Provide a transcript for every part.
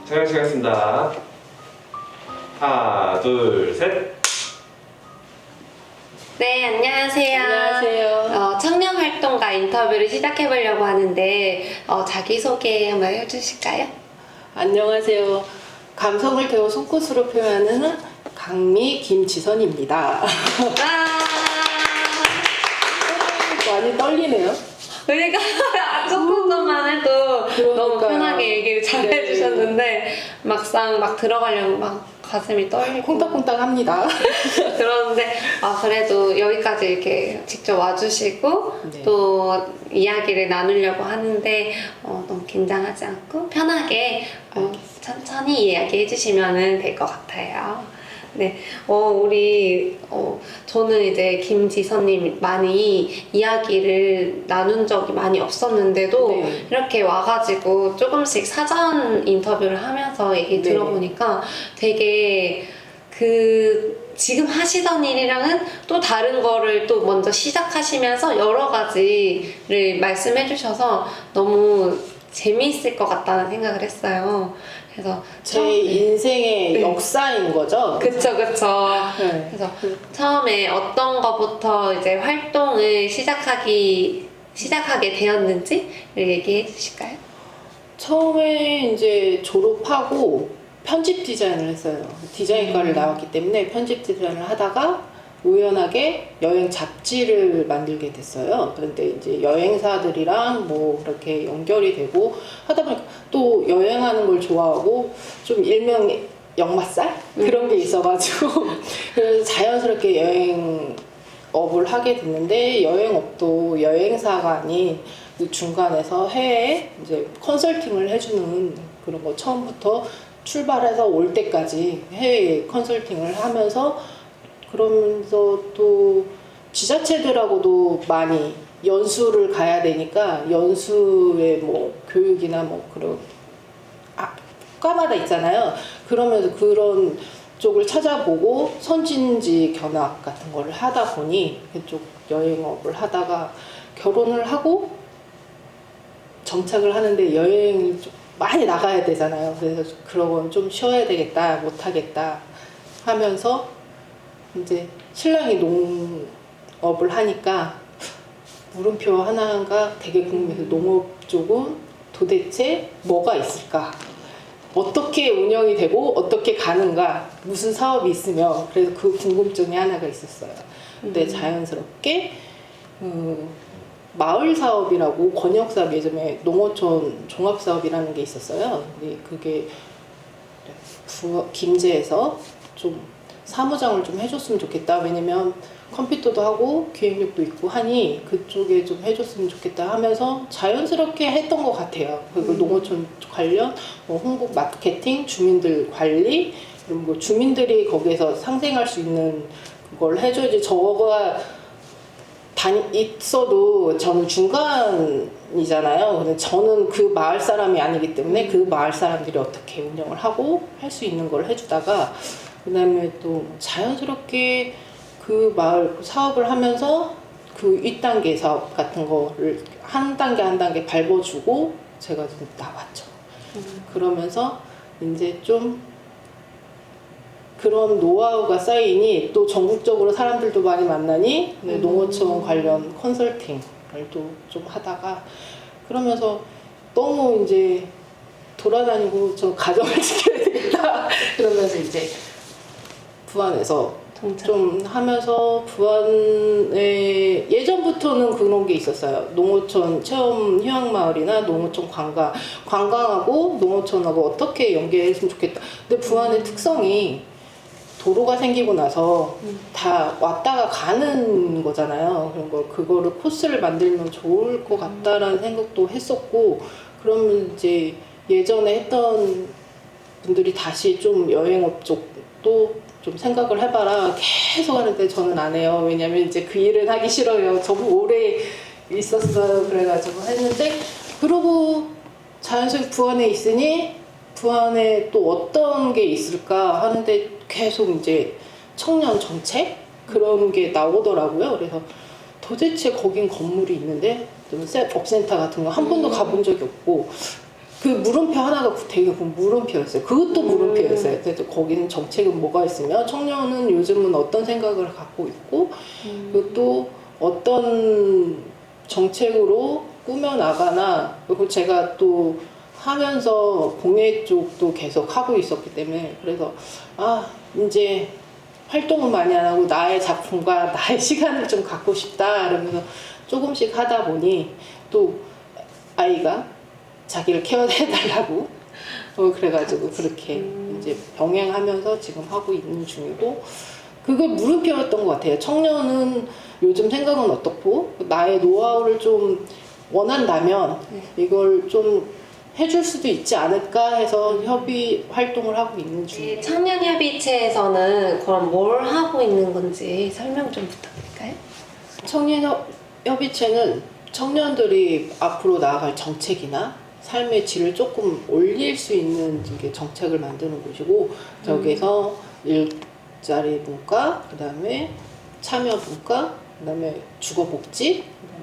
촬영 시작하겠습니다. 하나, 둘, 셋. 네, 안녕하세요. 안녕하세요. 청년활동가 인터뷰를 시작해보려고 하는데 자기소개 한번 해주실까요? 안녕하세요. 감성을 겨우 손끝으로 표현하는 강미 김지선입니다. 와! 많이 떨리네요. 그러니까 조금만 해도 너무 그러니까요. 편하게 얘기를 잘 네. 해주셨는데 막상 막 들어가려면 막 가슴이 떨리고 콩닥콩닥합니다. 그러는데 그래도 여기까지 이렇게 직접 와주시고 네. 또 이야기를 나누려고 하는데 너무 긴장하지 않고 편하게 천천히 이야기해 주시면 될 것 같아요. 네, 저는 이제 김지선님 많이 이야기를 나눈 적이 많이 없었는데도 네. 이렇게 와가지고 조금씩 사전 인터뷰를 하면서 얘기 네. 들어보니까 되게 지금 하시던 일이랑은 또 다른 거를 또 먼저 시작하시면서 여러 가지를 말씀해 주셔서 너무 재미있을 것 같다는 생각을 했어요. 그래서 제 인생의 네. 역사인 거죠. 그쵸. 네. 그래서 처음에 어떤 거부터 이제 활동을 시작하게 되었는지를 얘기해 주실까요? 처음에 이제 졸업하고 편집 디자인을 했어요. 디자인과를 나왔기 때문에 편집 디자인을 하다가 우연하게 여행 잡지를 만들게 됐어요. 그런데 이제 여행사들이랑 뭐 이렇게 연결이 되고 하다 보니까 또 여행하는 걸 좋아하고 좀 일명 역마살 그런 게 있어가지고 그래서 자연스럽게 여행업을 하게 됐는데 여행업도 여행사가 아닌 그 중간에서 해외에 이제 컨설팅을 해주는 그런 거 처음부터 출발해서 올 때까지 해외 컨설팅을 하면서 그러면서 또 지자체들하고도 많이 연수를 가야 되니까 연수의 뭐 교육이나 뭐 그런 과마다 있잖아요. 그러면서 그런 쪽을 찾아보고 선진지 견학 같은 거를 하다 보니 그쪽 여행업을 하다가 결혼을 하고 정착을 하는데 여행이 좀 많이 나가야 되잖아요. 그래서 그런 건 좀 쉬어야 되겠다, 못하겠다 하면서 이제 신랑이 농업을 하니까 물음표 하나가 되게 궁금해서 농업 쪽은 도대체 뭐가 있을까? 어떻게 운영이 되고 어떻게 가는가? 무슨 사업이 있으며 그래서 그 궁금증이 하나가 있었어요. 근데 자연스럽게 마을 사업이라고 권역 사업 예전에 농어촌 종합 사업이라는 게 있었어요. 근데 그게 김제에서 좀 사무장을 좀 해줬으면 좋겠다. 왜냐면 컴퓨터도 하고 기획력도 있고 하니 그쪽에 좀 해줬으면 좋겠다 하면서 자연스럽게 했던 것 같아요. 그리고 농어촌 관련 뭐 홍보 마케팅, 주민들 관리, 그리고 뭐 주민들이 거기에서 상생할 수 있는 그걸 해줘야지. 저거가 있어도 저는 중간이잖아요. 근데 저는 그 마을 사람이 아니기 때문에 그 마을 사람들이 어떻게 운영을 하고 할 수 있는 걸 해주다가 그 다음에 또 자연스럽게 그 마을 사업을 하면서 그 1단계 사업 같은 거를 한 단계 한 단계 밟아주고 제가 좀 나왔죠. 그러면서 이제 좀 그런 노하우가 쌓이니 또 전국적으로 사람들도 많이 만나니 농어촌 관련 컨설팅을 또 좀 하다가 그러면서 너무 이제 돌아다니고 저 가정을 지켜야 되겠다 그러면서 이제 부안에서 좀 하면서 부안에 예전부터는 그런 게 있었어요. 농어촌 체험 휴양마을이나 농어촌 관광하고 농어촌하고 어떻게 연계했으면 좋겠다. 근데 부안의 특성이 도로가 생기고 나서 다 왔다가 가는 거잖아요. 그런 거 그거를 코스를 만들면 좋을 것 같다라는 생각도 했었고 그러면 이제 예전에 했던 분들이 다시 좀 여행업 쪽도 좀 생각을 해봐라 계속 하는데 저는 안 해요. 왜냐면 이제 그 일은 하기 싫어요. 너무 오래 있었어요. 그래가지고 했는데 그러고 자연스럽게 부안에 있으니 부안에 또 어떤 게 있을까 하는데 계속 이제 청년 정책 그런 게 나오더라고요. 그래서 도대체 거긴 건물이 있는데 업센터 같은 거 한 번도 가본 적이 없고 그 물음표 하나가 되게 물음표였어요. 그것도 물음표였어요. 그래서 거기는 정책은 뭐가 있으며 청년은 요즘은 어떤 생각을 갖고 있고 그리고 또 어떤 정책으로 꾸며나가나 그리고 제가 또 하면서 공예 쪽도 계속 하고 있었기 때문에 그래서 이제 활동을 많이 안 하고 나의 작품과 나의 시간을 좀 갖고 싶다 이러면서 조금씩 하다 보니 또 아이가 자기를 케어해달라고 그래가지고 그렇게 이제 병행하면서 지금 하고 있는 중이고 그게 물음표였던 것 같아요. 청년은 요즘 생각은 어떻고 나의 노하우를 좀 원한다면 이걸 좀 해줄 수도 있지 않을까 해서 협의 활동을 하고 있는 중이에요. 청년협의체에서는 그럼 뭘 하고 있는 건지 설명 좀 부탁드릴까요? 청년협의체는 청년들이 앞으로 나아갈 정책이나 삶의 질을 조금 올릴 수 있는 이게 정책을 만드는 곳이고 저기서 일자리 분과 그다음에 참여 분과 그다음에 주거복지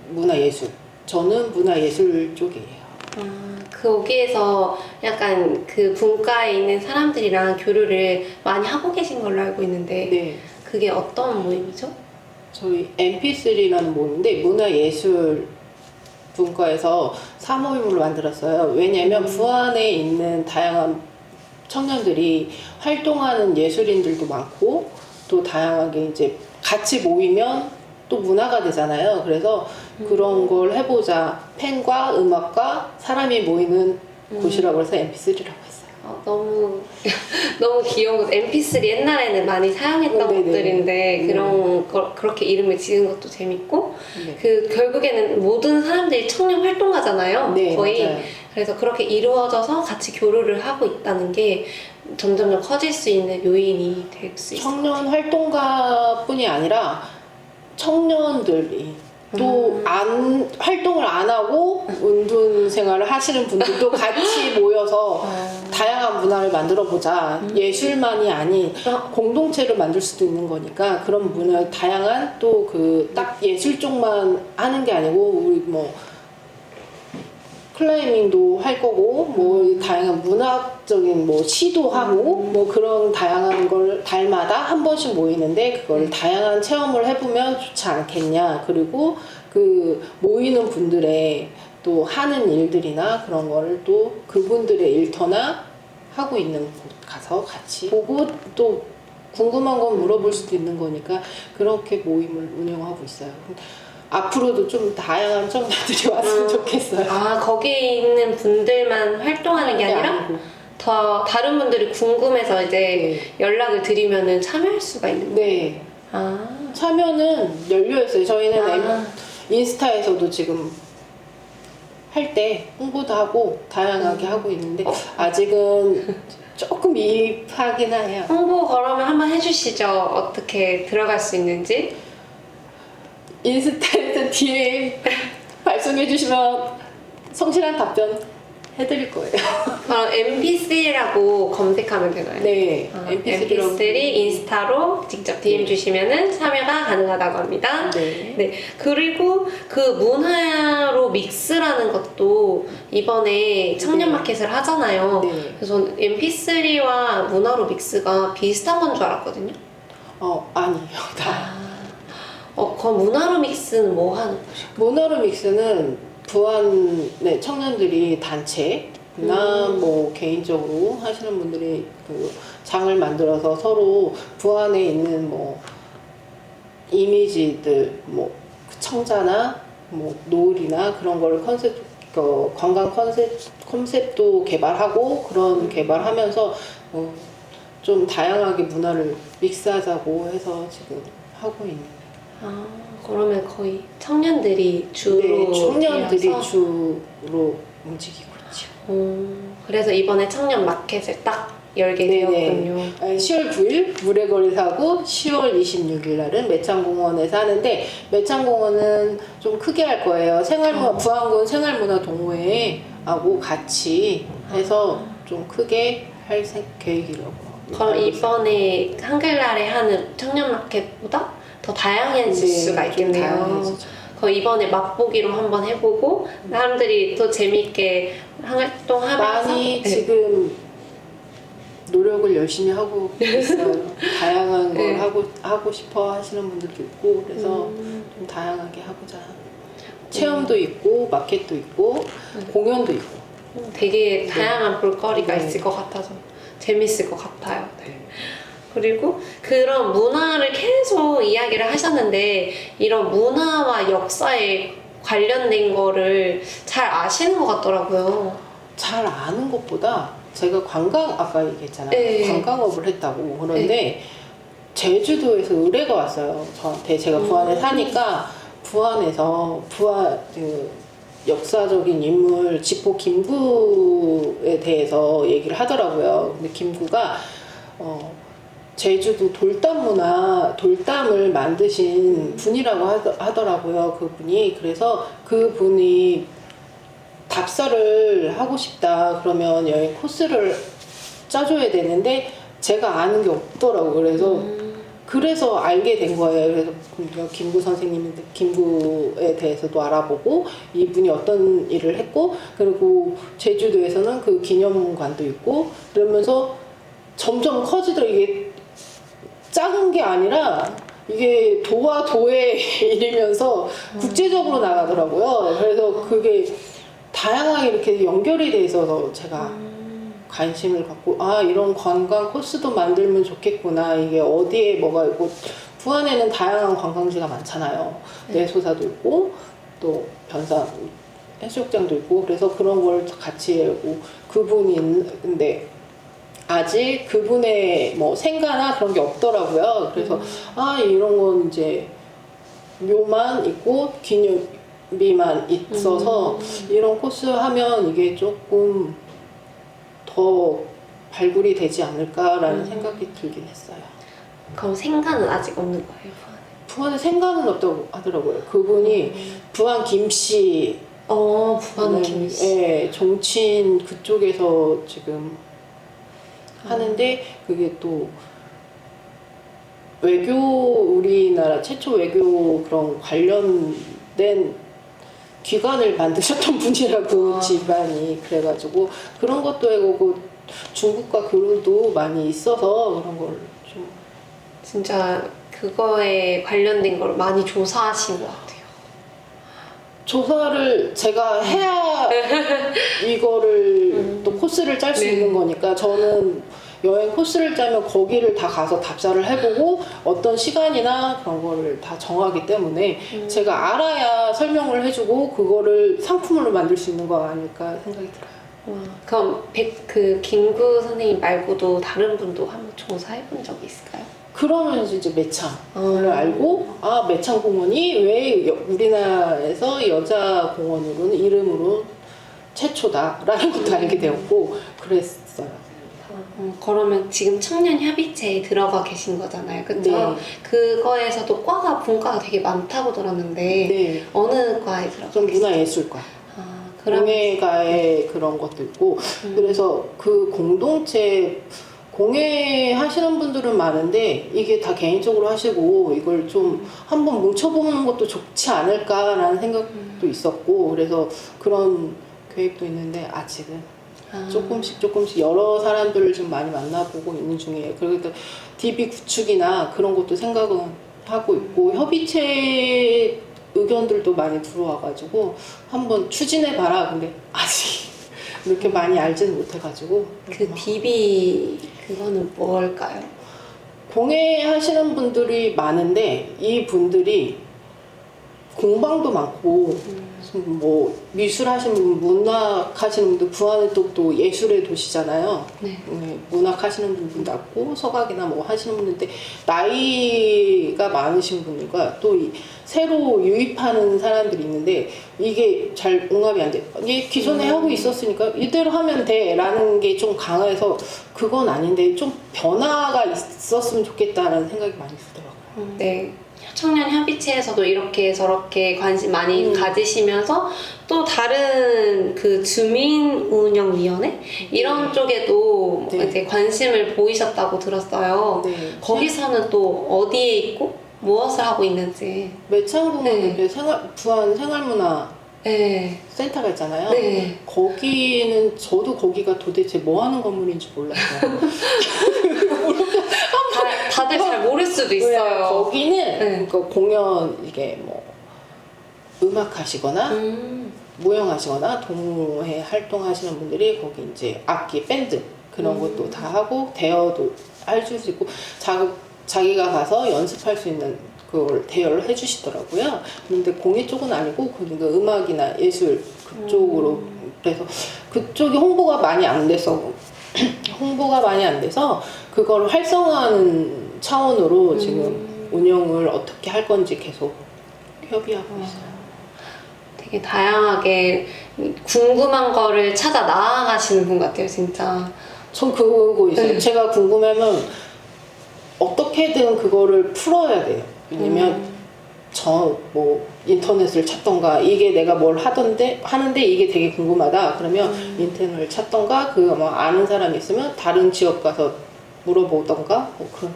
문화예술 저는 문화예술 쪽이에요. 거기에서 약간 그 분과에 있는 사람들이랑 교류를 많이 하고 계신 걸로 알고 있는데 네. 그게 어떤 모임이죠? 저희 MP3라는 모임인데 문화예술 분과에서 사모임으로 만들었어요. 왜냐하면 부안에 있는 다양한 청년들이 활동하는 예술인들도 많고 또 다양하게 이제 같이 모이면 또 문화가 되잖아요. 그래서 그런 걸 해보자. 펜과 음악과 사람이 모이는 곳이라고 해서 MP3라고 했어요. 너무 너무 귀여운 것. MP3 옛날에는 많이 사용했던 네네. 것들인데 그런 걸 그렇게 이름을 지은 것도 재밌고 네. 그 결국에는 모든 사람들이 청년 활동가잖아요. 네, 거의. 맞아요. 그래서 그렇게 이루어져서 같이 교류를 하고 있다는 게 점점점 커질 수 있는 요인이 될 수 있어요. 청년 활동가뿐이 아니라 청년들이 또 활동을 안 하고 운동 생활을 하시는 분들도 같이 모여서 다양한 문화를 만들어 보자. 예술만이 아닌 공동체를 만들 수도 있는 거니까 그런 문화 다양한 또 그 딱 예술 쪽만 하는 게 아니고 우리 뭐 클라이밍도 할 거고 뭐 다양한 문학적인 뭐 시도 하고 뭐 그런 다양한 걸 달마다 한 번씩 모이는데 그걸 다양한 체험을 해보면 좋지 않겠냐. 그리고 그 모이는 분들의 또 하는 일들이나 그런 거를 또 그분들의 일터나 하고 있는 곳 가서 같이 보고 또 궁금한 건 물어볼 수도 있는 거니까 그렇게 모임을 운영하고 있어요. 앞으로도 좀 다양한 청년들이 왔으면 좋겠어요. 거기에 있는 분들만 활동하는 게 아니라 아니고. 더 다른 분들이 궁금해서 이제 네. 연락을 드리면은 참여할 수가 있는 거예요. 네. 참여는 열려있어요. 저희는 인스타에서도 지금 할 때 홍보도 하고 다양하게 하고 있는데 아직은 조금 미흡하긴 해요. 홍보 그러면 한번 해주시죠. 어떻게 들어갈 수 있는지. 인스타에서 DM 발송해 주시면 성실한 답변 해드릴 거예요. 그럼 MP3라고 검색하면 되나요? 네. MP3 인스타로 직접 DM 네. 주시면은 참여가 가능하다고 합니다. 네. 그리고 그 문화로 믹스라는 것도 이번에 청년 마켓을 하잖아요. 네. 그래서 저는 MP3와 문화로 믹스가 비슷한 건 줄 알았거든요. 아니에요. 다. 그럼 문화로 믹스는 뭐 하는 거죠? 모노로 믹스는 부안의 청년들이 단체나 뭐 개인적으로 하시는 분들이 그 장을 만들어서 서로 부안에 있는 뭐 이미지들 뭐 청자나 뭐 노을이나 그런 거를 관광 컨셉도 개발하고 그런 개발하면서 좀 다양하게 문화를 믹스하자고 해서 지금 하고 있는. 그러면 거의 청년들이 주로 네, 청년들이 되어서? 주로 움직이고 있죠. 그래서 이번에 청년 마켓을 딱 열게 되었군요. 10월 9일 물회거리사고 10월 26일 날은 매창공원에서 하는데 매창공원은 좀 크게 할 거예요. 부안군 생활문화 동호회하고 같이 해서 좀 크게 할 계획이라고. 그럼 이번에 한글날에 하는 청년 마켓보다 더 다양해질 수가 있겠네요. 그럼 이번에 맛보기로 한번 해보고 사람들이 또 재미있게 활동하면서 많이 네. 지금 노력을 열심히 하고 있어요. 다양한 걸 네. 하고 싶어 하시는 분들도 있고 그래서 좀 다양하게 하고자. 체험도 있고 마켓도 있고 공연도 있고. 되게 다양한 볼거리가 네. 있을 것 같아서 재밌을 것 같아요. 네. 그리고 그런 문화를 계속 이야기를 하셨는데 이런 문화와 역사에 관련된 거를 잘 아시는 것 같더라고요. 잘 아는 것보다 제가 아까 얘기했잖아요. 네. 관광업을 했다고. 그런데 제주도에서 의뢰가 왔어요. 저한테. 제가 부안에 사니까 부안에서 그 역사적인 인물 지포 김구에 대해서 얘기를 하더라고요. 근데 김구가 제주도 돌담을 만드신 분이라고 하더라고요. 그분이. 그래서 그분이 답사를 하고 싶다 그러면 여행 코스를 짜줘야 되는데 제가 아는 게 없더라고요. 그래서 알게 된 거예요. 그래서 김구 선생님인데 김구에 대해서도 알아보고 이분이 어떤 일을 했고 그리고 제주도에서는 그 기념관도 있고 그러면서 점점 커지더라고요. 이게 작은 게 아니라 이게 도와 도의 일이면서 국제적으로 나가더라고요. 그래서 그게 다양하게 이렇게 연결이 돼 있어서 제가 관심을 갖고 이런 관광 코스도 만들면 좋겠구나. 이게 어디에 뭐가 있고 부안에는 다양한 관광지가 많잖아요. 내소사도 있고 또 변산 해수욕장도 있고 그래서 그런 걸 같이 하고 근데 아직 그분의 뭐 생가나 그런 게 없더라고요. 그래서 이런 건 이제 묘만 있고 기념비만 있어서 이런 코스 하면 이게 조금 더 발굴이 되지 않을까라는 생각이 들긴 했어요. 그럼 생가는 아직 없는 거예요, 부안에 생가는 없다고 하더라고요. 그분이 부안 김씨 부안 김씨. 예, 종친 그쪽에서 지금 하는데 그게 또 우리나라 최초 외교 그런 관련된 기관을 만드셨던 분이라고 집안이 그래가지고 그런 것도 해보고 중국과 교류도 많이 있어서 그런 걸 좀 진짜 그거에 관련된 걸 많이 조사하신 것 같아요. 조사를 제가 해야 이거를 또 코스를 짤 수 네. 있는 거니까 저는 여행 코스를 짜면 거기를 다 가서 답사를 해보고 어떤 시간이나 그런 거를 다 정하기 때문에 제가 알아야 설명을 해주고 그거를 상품으로 만들 수 있는 거 아닐까 생각이 들어요. 그럼 그 김구 선생님 말고도 다른 분도 한번 조사해본 적이 있을까요? 그러면 이제 매창을 알고 매창공원이 왜 우리나라에서 여자 공원으로는 이름으로 최초다라는 것도 알게 되었고 그랬어요. 그러면 지금 청년협의체에 들어가 계신 거잖아요, 그쵸? 네. 그거에서도 분과가 되게 많다고 들었는데 네. 어느 과에 들어가 좀 계세요? 문화예술과 그럼 공예가의 그런 것도 있고 그래서 그 공동체 공예하시는 분들은 많은데 이게 다 개인적으로 하시고 이걸 좀 한번 뭉쳐보는 것도 좋지 않을까라는 생각도 있었고 그래서 그런 계획도 있는데 아직은 조금씩 여러 사람들을 좀 많이 만나보고 있는 중이에요. 그리고 DB 구축이나 그런 것도 생각은 하고 있고 협의체 의견들도 많이 들어와가지고 한번 추진해봐라. 근데 아직 그렇게 많이 알지는 못해가지고 그 DB 그거는 뭘까요? 공예 하시는 분들이 많은데 이 분들이 공방도 많고 뭐 미술 하시는 분, 문학 하시는 분들 부안은 또 예술의 도시잖아요. 네. 문학 하시는 분도 많고 서각이나 뭐 하시는 분인데 나이가 많으신 분들과 또 새로 유입하는 사람들이 있는데 이게 잘 융합이 안 돼. 이게 기존에 하고 있었으니까 이대로 하면 돼라는 게 좀 강해서 그건 아닌데 좀 변화가 있었으면 좋겠다라는 생각이 많이 들더라고요. 네. 청년 협의체에서도 이렇게 저렇게 관심 많이 가지시면서 또 다른 그 주민운영위원회 이런 쪽에도 네. 이제 관심을 보이셨다고 들었어요. 네. 거기서는 또 어디에 있고 무엇을 하고 있는지. 매창공원은 네. 부안 생활문화 네. 센터가 있잖아요. 네. 거기는 저도 거기가 도대체 뭐 하는 건물인지 몰랐어요. 다들 잘 모를 수도 있어요. 거기는 네. 그 공연 이게 뭐 음악 하시거나 무용하시거나 동호회 활동하시는 분들이 거기 이제 악기 밴드 그런 것도 다 하고 대여도 해줄 수 있고 자기가 가서 연습할 수 있는 그걸 대여를 해주시더라고요. 그런데 공예 쪽은 아니고 그러니까 음악이나 예술 그쪽으로 그래서 그쪽이 홍보가 많이 안 돼서 그걸 활성화하는 차원으로 지금 운영을 어떻게 할 건지 계속 협의하고 있어요. 되게 다양하게 궁금한 거를 찾아 나아가시는 분 같아요, 진짜. 전 그거 있어요. 제가 궁금하면 어떻게든 그거를 풀어야 돼요. 왜냐면 저 뭐 인터넷을 찾던가 이게 내가 뭘 하는데 이게 되게 궁금하다. 그러면 인터넷을 찾던가 그 뭐 아는 사람이 있으면 다른 지역 가서 물어보던가 뭐 그런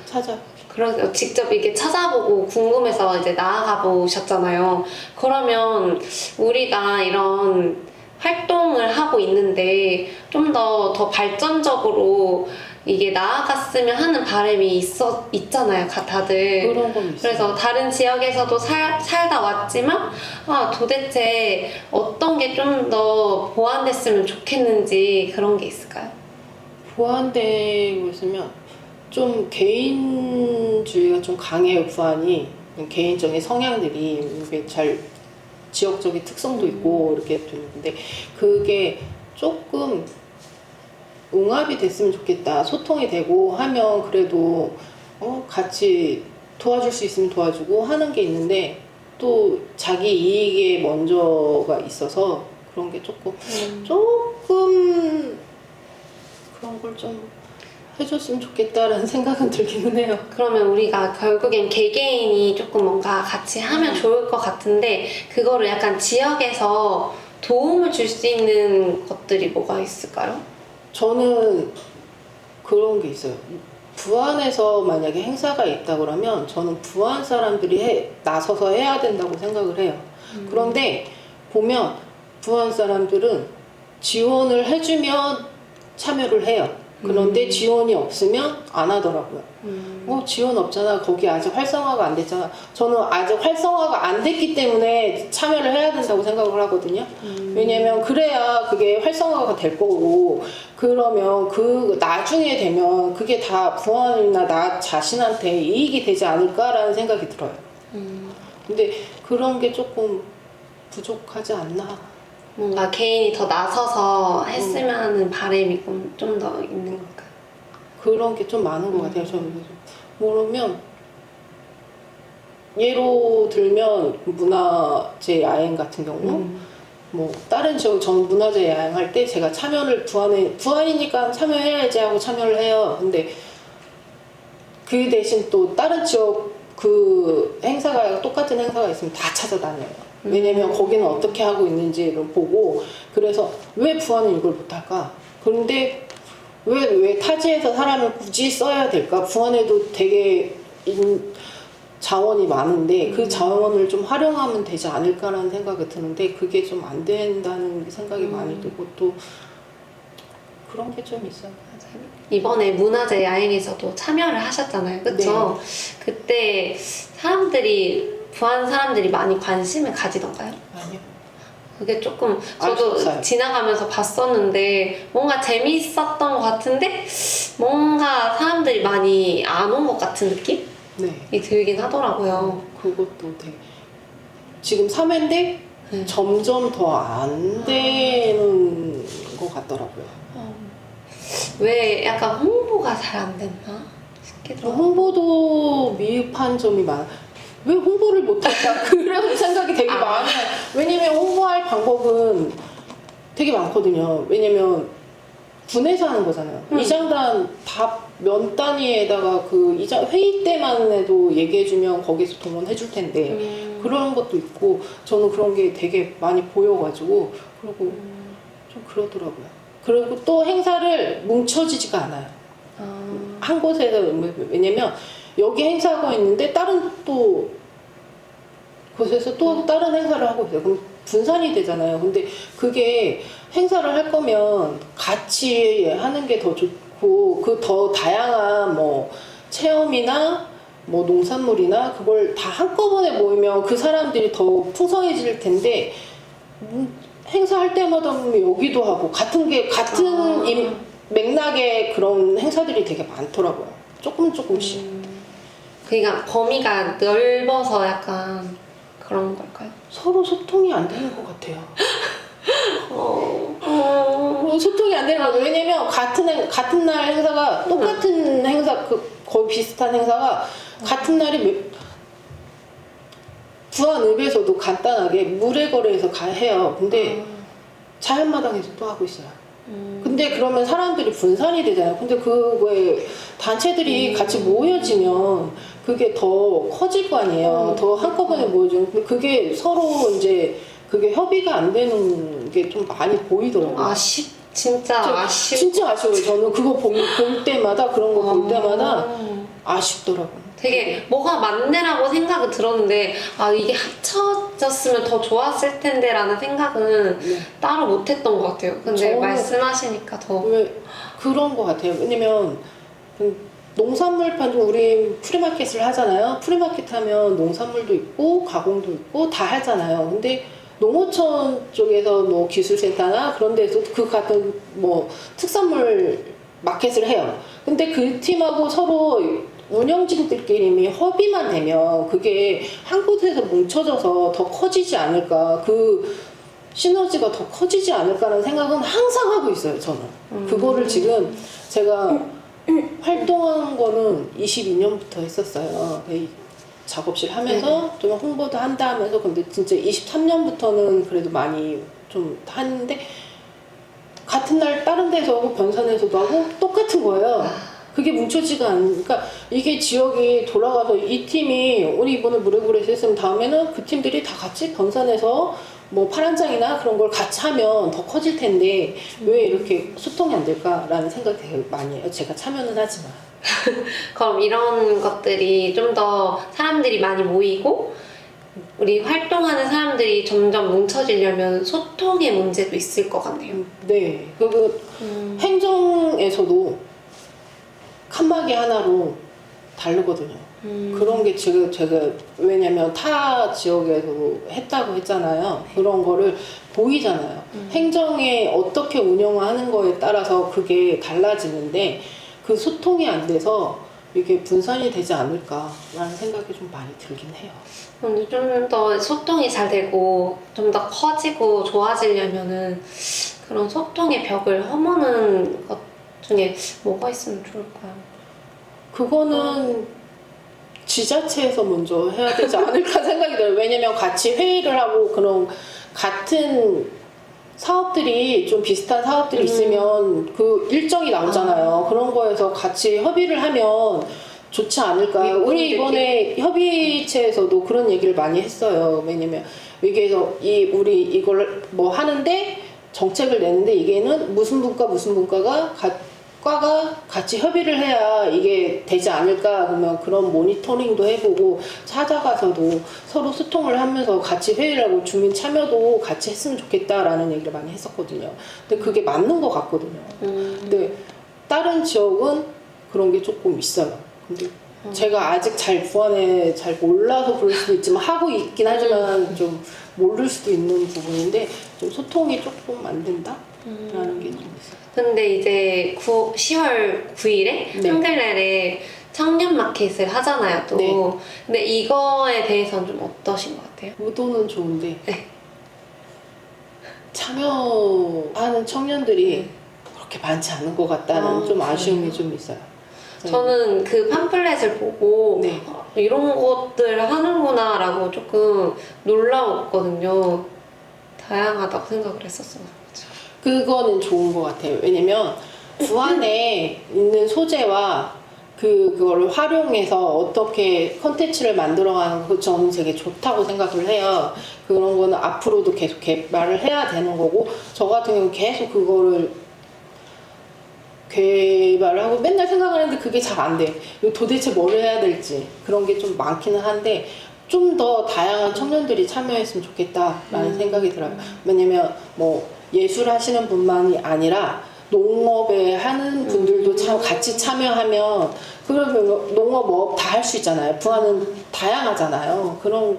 찾아. 그래서 직접 이렇게 찾아보고 궁금해서 이제 나아가 보셨잖아요. 그러면 우리가 이런 활동을 하고 있는데 좀 더 발전적으로 이게 나아갔으면 하는 바람이 있잖아요, 다들. 그런 건 있어요. 그래서 다른 지역에서도 살다 왔지만 도대체 어떤 게 좀 더 보완됐으면 좋겠는지 그런 게 있을까요? 보완되고 있으면 좀 개인주의가 좀 강해요. 부안이 개인적인 성향들이 이게 잘 지역적인 특성도 있고 이렇게 되는데 그게 조금 융합이 됐으면 좋겠다. 소통이 되고 하면 그래도 같이 도와줄 수 있으면 도와주고 하는 게 있는데 또 자기 이익에 먼저가 있어서 그런 게 조금 그런 걸 좀 해줬으면 좋겠다라는 생각은 들기는 해요. 그러면 우리가 결국엔 개개인이 조금 뭔가 같이 하면 좋을 것 같은데 그거를 약간 지역에서 도움을 줄 수 있는 것들이 뭐가 있을까요? 저는 그런 게 있어요. 부안에서 만약에 행사가 있다 그러면 저는 부안 사람들이 나서서 해야 된다고 생각을 해요. 그런데 보면 부안 사람들은 지원을 해주면 참여를 해요. 그런데 지원이 없으면 안 하더라고요. 지원 없잖아. 거기 아직 활성화가 안 됐잖아. 저는 아직 활성화가 안 됐기 때문에 참여를 해야 된다고 생각을 하거든요. 왜냐면 그래야 그게 활성화가 될 거고 그러면 그 나중에 되면 그게 다 부안이나 나 자신한테 이익이 되지 않을까라는 생각이 들어요. 근데 그런 게 조금 부족하지 않나. 뭔가 개인이 더 나서서 했으면 하는 바람이 좀 더 있는 걸까요? 그런 게 좀 많은 것 같아요. 저는 모르면 예로 들면 문화재 야행 같은 경우 뭐 다른 지역 전 문화재 야행할 때 제가 참여를 부안이니까 참여해야지 하고 참여를 해요. 근데 그 대신 또 다른 지역 그 행사가 똑같은 행사가 있으면 다 찾아다녀요. 왜냐면 거기는 어떻게 하고 있는지를 보고 그래서 왜 부안은 이걸 못할까? 그런데 왜 타지에서 사람을 굳이 써야 될까? 부안에도 되게 자원이 많은데 그 자원을 좀 활용하면 되지 않을까라는 생각이 드는데 그게 좀 안 된다는 생각이 많이 들고 또 그런 게 좀 있어요. 이번에 문화재 야행에서도 참여를 하셨잖아요, 그쵸? 네. 그때 부안 사람들이 많이 관심을 가지던가요? 아니요. 그게 조금 저도 없어요. 지나가면서 봤었는데 뭔가 재미있었던 것 같은데 뭔가 사람들이 많이 안 온 것 같은 느낌이 네. 들긴 하더라고요. 그것도 되게 지금 3회인데 점점 더 안 되는 것 같더라고요. 왜 약간 홍보가 잘 안 됐나 싶기도 하고. 홍보도 미흡한 점이 많아. 왜 홍보를 못할까? 그런 생각이 되게 많아요. 왜냐면 홍보할 방법은 되게 많거든요. 왜냐면 군에서 하는 거잖아요. 이장단 다 면 단위에다가 그 이장 회의 때만 해도 얘기해주면 거기서 동원해줄 텐데 그런 것도 있고 저는 그런 게 되게 많이 보여가지고 그리고 좀 그러더라고요. 그리고 또 행사를 뭉쳐지지가 않아요. 한 곳에서 왜냐면 여기 행사가 있는데 다른 또 곳에서 또 다른 행사를 하고 있어요. 그럼 분산이 되잖아요. 근데 그게 행사를 할 거면 같이 하는 게 더 좋고 그 더 다양한 뭐 체험이나 뭐 농산물이나 그걸 다 한꺼번에 모이면 그 사람들이 더 풍성해질 텐데 행사할 때마다 보면 여기도 하고 같은 맥락의 그런 행사들이 되게 많더라고요. 조금씩. 그러니까 범위가 넓어서 약간 그런 걸까요? 서로 소통이 안 되는 것 같아요. 어. 소통이 안 되는 거죠. 왜냐면 같은 날 행사가 똑같은 행사, 거의 비슷한 행사가 같은 날이 부안읍에서도 간단하게 물회거리에서 해요. 근데 자연마당에서 또 하고 있어요. 근데 그러면 사람들이 분산이 되잖아요. 근데 그거에 단체들이 같이 모여지면 그게 더 커질 거 아니에요. 더 한꺼번에 모여지면. 근데 그게 서로 이제 그게 협의가 안 되는 게 좀 많이 보이더라고요. 진짜 아쉽. 진짜 아쉬워요. 저는 그거 볼 때마다 그런 거 볼 때마다 아쉽더라고요. 되게 뭐가 맞네라고 생각은 들었는데 이게 합쳐졌으면 더 좋았을 텐데라는 생각은 따로 못했던 것 같아요. 근데 말씀하시니까 더 왜 그런 것 같아요. 왜냐면 농산물 판도 우리 프리마켓을 하잖아요. 프리마켓 하면 농산물도 있고 가공도 있고 다 하잖아요. 근데 농어촌 쪽에서 뭐 기술센터나 그런 데서 그 같은 뭐 특산물 마켓을 해요. 근데 그 팀하고 서로 운영진들끼리 협의만 되면 그게 한 곳에서 뭉쳐져서 더 커지지 않을까, 그 시너지가 더 커지지 않을까라는 생각은 항상 하고 있어요, 저는. 그거를 지금 제가 활동한 거는 22년부터 했었어요. 작업실 하면서 좀 홍보도 한다 하면서. 근데 진짜 23년부터는 그래도 많이 좀 하는데 같은 날 다른 데서 하고 변산에서도 하고 똑같은 거예요. 그게 뭉쳐지가 않으니까 이게 지역이 돌아가서 이 팀이 우리 이번에 물회구에서 했으면 다음에는 그 팀들이 다 같이 변산해서 뭐 파란장이나 그런 걸 같이 하면 더 커질 텐데 왜 이렇게 소통이 안 될까라는 생각 되게 많이 해요. 제가 참여는 하지만. 그럼 이런 것들이 좀 더 사람들이 많이 모이고 우리 활동하는 사람들이 점점 뭉쳐지려면 소통의 문제도 있을 것 같네요. 네. 행정에서도 칸막이 하나로 다르거든요. 그런 게 제가 왜냐면 타 지역에서도 했다고 했잖아요. 그런 거를 보이잖아요. 행정에 어떻게 운영하는 거에 따라서 그게 달라지는데 그 소통이 안 돼서 이게 분산이 되지 않을까라는 생각이 좀 많이 들긴 해요. 근데 좀 더 소통이 잘 되고 좀 더 커지고 좋아지려면은 그런 소통의 벽을 허무는 것 중에 뭐가 있으면 좋을까요? 그거는 지자체에서 먼저 해야 되지 않을까 생각이 들어요. 왜냐면 같이 회의를 하고 그런 같은 사업들이 좀 비슷한 사업들이 있으면 그 일정이 나오잖아요. 그런 거에서 같이 협의를 하면 좋지 않을까. 우리 이번에 협의체에서도 그런 얘기를 많이 했어요. 왜냐면 여기에서 우리 이걸 뭐 하는데 정책을 내는데 이게는 무슨 분과가 과가 같이 협의를 해야 이게 되지 않을까. 그러면 그런 모니터링도 해보고 찾아가서도 서로 소통을 하면서 같이 회의를 하고 주민 참여도 같이 했으면 좋겠다라는 얘기를 많이 했었거든요. 근데 그게 맞는 것 같거든요. 근데 다른 지역은 그런 게 조금 있어요. 근데 제가 아직 부안에 잘 몰라서 그럴 수도 있지만 하고 있긴 하지만 좀 모를 수도 있는 부분인데 좀 소통이 조금 안 된다라는 게 좀 있어요. 근데 이제 10월 9일에 한글날에 청년 마켓을 하잖아요, 또. 네. 근데 이거에 대해서는 좀 어떠신 것 같아요? 의도는 좋은데 네. 참여하는 청년들이 그렇게 많지 않은 것 같다는 좀 아쉬움이 좀 있어요. 저는 그 팜플렛을 보고 네. 이런 것들 하는구나 라고 조금 놀라웠거든요. 다양하다고 생각을 했었어요. 그거는 좋은 것 같아요. 왜냐면 부안에 있는 소재와 그거를 활용해서 어떻게 컨텐츠를 만들어가는 거 저는 되게 좋다고 생각을 해요. 그런 거는 앞으로도 계속 개발을 해야 되는 거고 저 같은 경우는 계속 그거를 개발을 하고 맨날 생각을 했는데 그게 잘 안 돼. 도대체 뭘 해야 될지 그런 게 좀 많기는 한데 좀 더 다양한 청년들이 참여했으면 좋겠다라는 생각이 들어요. 왜냐면 뭐 예술 하시는 분만이 아니라 농업에 하는 분들도 같이 참여하면 그러면 농업 다 할 수 있잖아요. 부하는 다양하잖아요. 그런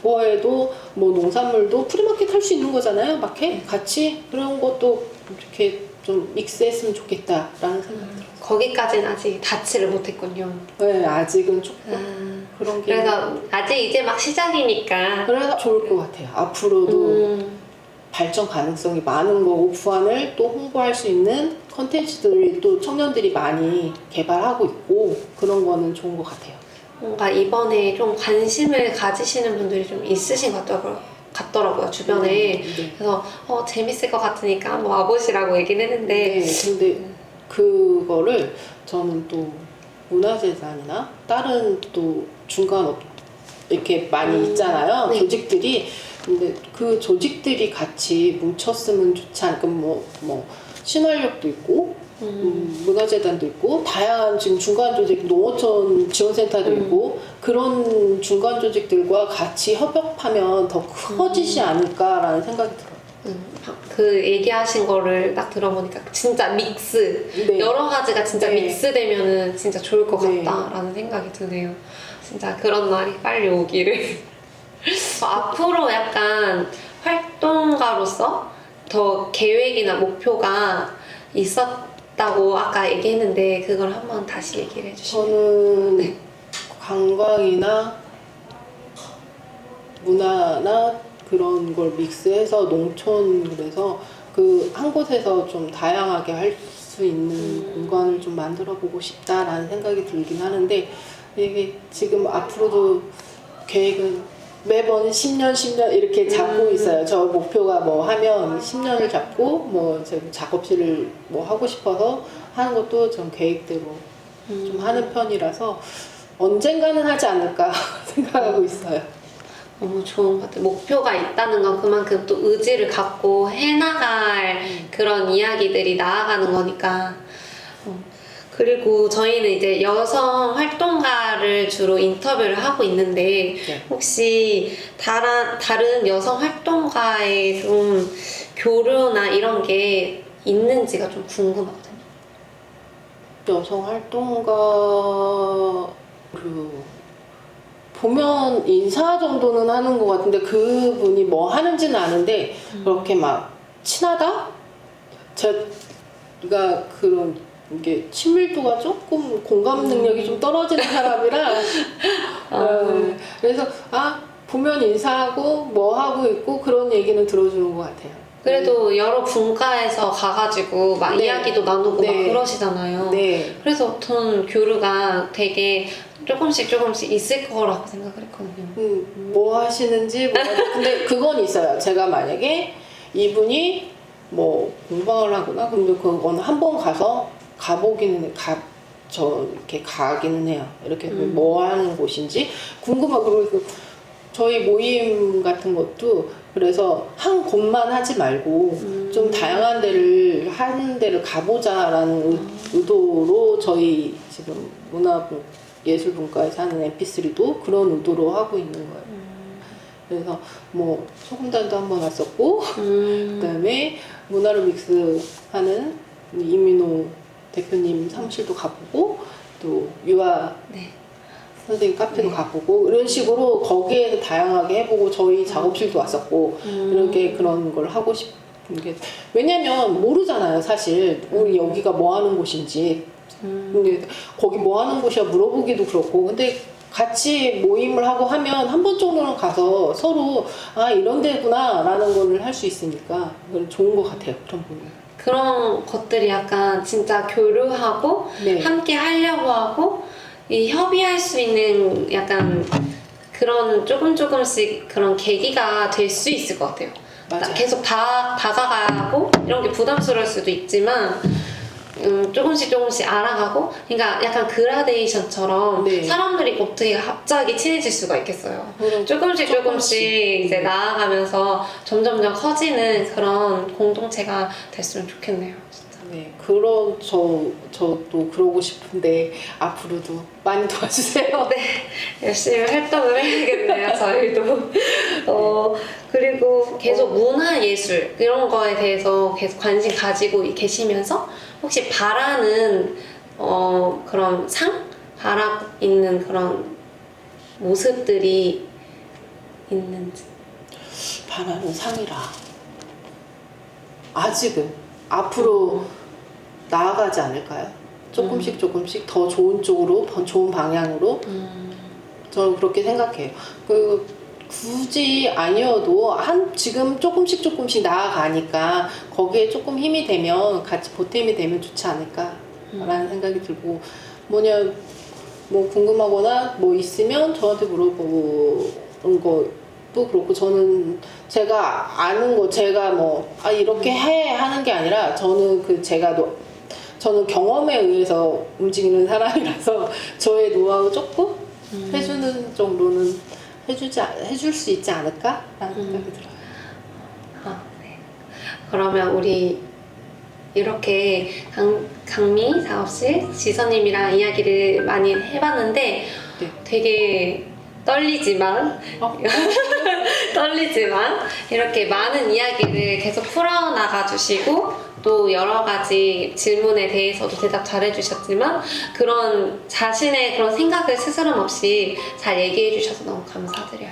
거에도 뭐 농산물도 프리마켓 할 수 있는 거잖아요. 마켓 같이 그런 것도 이렇게 좀 믹스했으면 좋겠다라는 생각이 들어요. 거기까지는 아직 닿지를 못했군요. 네, 아직은 조금 그런 게 그래서 아직 이제 막 시작이니까. 그래서 좋을 것 같아요. 앞으로도 발전 가능성이 많은 거고 부안을 또 홍보할 수 있는 컨텐츠들이 또 청년들이 많이 개발하고 있고 그런 거는 좋은 것 같아요. 뭔가 이번에 좀 관심을 가지시는 분들이 좀 있으신 것 같더라고요, 주변에. 네. 그래서 재밌을 것 같으니까 한번 와보시라고 얘기는 했는데. 네, 근데 그거를 저는 또 문화재단이나 다른 또 중간업 이렇게 많이 있잖아요. 네. 조직들이. 근데 그 조직들이 같이 뭉쳤으면 좋지 않을까. 뭐 신활력도 있고 문화재단도 있고 다양한 지금 중간 조직 농어촌 지원센터도 있고 그런 중간 조직들과 같이 협업하면 더 커지지 않을까라는 생각이 들어요. 그 얘기하신 거를 딱 들어보니까 진짜 믹스 네. 여러 가지가 진짜 네. 믹스되면은 진짜 좋을 것 네. 같다라는 생각이 드네요. 진짜 그런 날이 빨리 오기를. 앞으로 약간 활동가로서 더 계획이나 목표가 있었다고 아까 얘기했는데 그걸 한번 다시 얘기를 해주시면. 저는 네. 관광이나 문화나 그런 걸 믹스해서 농촌 그래서 그 한 곳에서 좀 다양하게 할 수 있는 공간을 좀 만들어 보고 싶다라는 생각이 들긴 하는데 이게 지금 앞으로도 계획은 매번 10년 이렇게 잡고 있어요. 저 목표가 뭐 하면 10년을 잡고 뭐 작업실을 뭐 하고 싶어서 하는 것도 좀 계획대로 좀 하는 편이라서 언젠가는 하지 않을까 생각하고 있어요. 너무 좋은 것 같아요. 목표가 있다는 건 그만큼 또 의지를 갖고 해나갈 그런 이야기들이 나아가는 거니까. 그리고 저희는 이제 여성 활동가를 주로 인터뷰를 하고 있는데 네. 혹시 다른 여성 활동가의 좀 교류나 이런 게 있는지가 좀 궁금하거든요. 여성 활동가 보면 인사 정도는 하는 것 같은데 그분이 뭐 하는지는 아는데 그렇게 막 친하다? 제가 그런 이게 친밀도가 조금 공감 능력이 좀 떨어지는 사람이라 그래서 보면 인사하고 뭐 하고 있고 그런 얘기는 들어주는 것 같아요. 그래도 여러 분과에서 가가지고 막 네. 이야기도 나누고 막 네. 그러시잖아요. 네. 그래서 저는 교류가 되게 조금씩 있을 거라고 생각을 했거든요. 뭐 하시는지 근데 그건 있어요. 제가 만약에 이분이 뭐 공방을 하거나 근데 그건 한번 가보기는 이렇게 가기는 해요. 이렇게 뭐 하는 곳인지 궁금하고 그래서 저희 모임 같은 것도 그래서 한 곳만 하지 말고 좀 다양한 데를 한 데를 가보자라는 의도로 저희 지금 예술분과에서 하는 MP3도 그런 의도로 하고 있는 거예요. 그래서 뭐 소금단도 한번 왔었고 그다음에 문화를 믹스하는 이민호 대표님 사무실도 가보고 또 유아 네. 선생님 카페도 가보고 이런 식으로 거기에서 다양하게 해보고 저희 작업실도 왔었고 이렇게 그런 걸 하고 싶은 게 왜냐면 모르잖아요 사실 우리 여기가 뭐 하는 곳인지 근데 거기 뭐 하는 곳이야 물어보기도 그렇고 근데 같이 모임을 하고 하면 한 번 정도는 가서 서로 이런 데구나 라는 거를 할 수 있으니까 그건 좋은 것 같아요 그런 부분. 그런 것들이 약간 진짜 교류하고 네. 함께 하려고 하고 이 협의할 수 있는 약간 그런 조금씩 그런 계기가 될 수 있을 것 같아요. 맞아요. 계속 다가가고 이런 게 부담스러울 수도 있지만 조금씩 알아가고, 그러니까 약간 그라데이션처럼 네. 사람들이 어떻게 갑자기 친해질 수가 있겠어요. 조금씩 이제 나아가면서 점점점 커지는 그런 공동체가 됐으면 좋겠네요. 진짜. 네, 그런 저도 그러고 싶은데 앞으로도 많이 도와주세요. 네, 열심히 활동을 해야겠네요, 저희도. 그리고 계속 문화 예술 이런 거에 대해서 계속 관심 가지고 계시면서 혹시 바라는 그런 바라고 있는 그런 모습들이 있는지. 바라는 상이라. 아직은 앞으로 나아가지 않을까요? 조금씩 더 좋은 쪽으로, 더 좋은 방향으로 저는 그렇게 생각해요. 그 굳이 아니어도 지금 조금씩 나아가니까 거기에 조금 힘이 되면 같이 보탬이 되면 좋지 않을까라는 생각이 들고 뭐 궁금하거나 뭐 있으면 저한테 물어보는 것도 그렇고 저는 제가 아는 거 제가 이렇게 해 하는 게 아니라 저는 저는 경험에 의해서 움직이는 사람이라서 저의 노하우 조금 해주는 정도는 해줄 수 있지 않을까라는 생각이 들어요. 네. 그러면 우리 이렇게 강미 사업실 지선님이랑 이야기를 많이 해봤는데 네. 되게 떨리지만 이렇게 많은 이야기를 계속 풀어나가 주시고 또 여러 가지 질문에 대해서도 대답 잘 해주셨지만 그런 자신의 그런 생각을 스스럼 없이 잘 얘기해 주셔서 너무 감사드려요.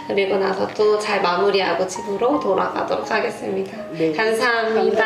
그리고 나서 또 잘 마무리하고 집으로 돌아가도록 하겠습니다. 네. 감사합니다.